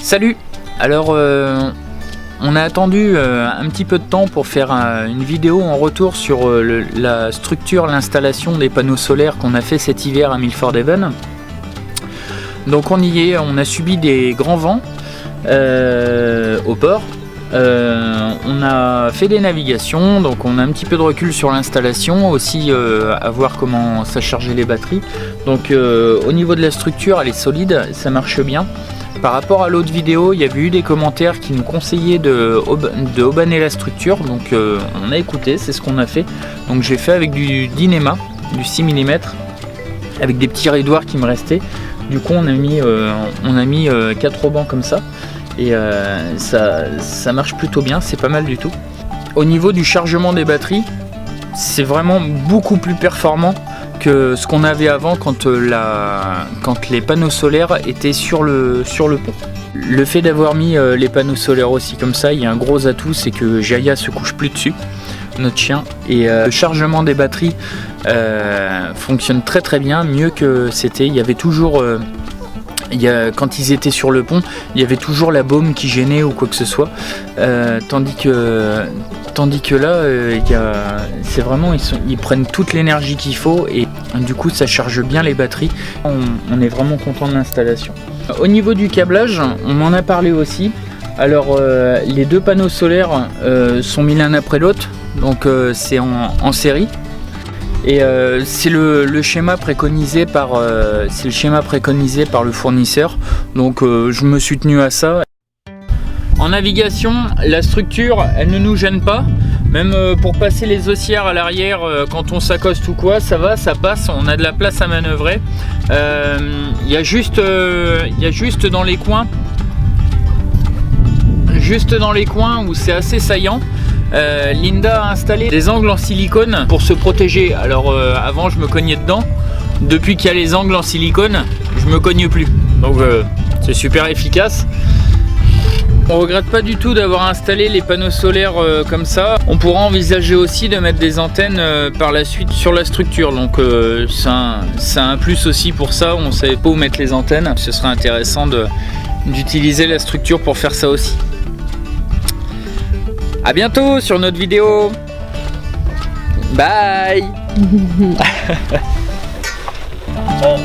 Salut! Alors on a attendu un petit peu de temps pour faire une vidéo en retour sur la structure, l'installation des panneaux solaires qu'on a fait cet hiver à Milford Haven. Donc on y est, on a subi des grands vents au port. On a fait des navigations, donc on a un petit peu de recul sur l'installation, aussi à voir comment ça chargeait les batteries. Donc au niveau de la structure, elle est solide, ça marche bien. Par rapport à l'autre vidéo, il y avait eu des commentaires qui nous conseillaient de haubans la structure, donc on a écouté, c'est ce qu'on a fait. Donc j'ai fait avec du Dyneema, du 6 mm, avec des petits ridoirs qui me restaient. Du coup on a mis 4 haubans comme ça, et ça marche plutôt bien, c'est pas mal du tout. Au niveau du chargement des batteries, c'est vraiment beaucoup plus performant que ce qu'on avait avant quand les panneaux solaires étaient sur le pont. Le fait d'avoir mis les panneaux solaires aussi comme ça, il y a un gros atout, c'est que Jaya se couche plus dessus, notre chien, et le chargement des batteries fonctionne très très bien, mieux que c'était. Il y avait toujours quand ils étaient sur le pont, il y avait toujours la baume qui gênait ou quoi que ce soit, tandis que là, c'est vraiment, ils prennent toute l'énergie qu'il faut, et du coup ça charge bien les batteries. On est vraiment content de l'installation. Au niveau du câblage, on en a parlé aussi. Alors les deux panneaux solaires sont mis l'un après l'autre, donc c'est en série. Et c'est le schéma préconisé par le fournisseur, donc je me suis tenu à ça. En navigation, la structure elle ne nous gêne pas, même pour passer les haussières à l'arrière quand on s'accoste ou quoi, ça va, ça passe, on a de la place à manœuvrer. Il y a juste dans les coins, où c'est assez saillant. Linda a installé des angles en silicone pour se protéger. Alors avant je me cognais dedans, depuis qu'il y a les angles en silicone je me cogne plus, donc c'est super efficace. On regrette pas du tout d'avoir installé les panneaux solaires comme ça. On pourra envisager aussi de mettre des antennes par la suite sur la structure, donc c'est un plus aussi pour ça. On savait pas où mettre les antennes, ce serait intéressant d'utiliser la structure pour faire ça aussi. A bientôt sur notre vidéo. Bye. All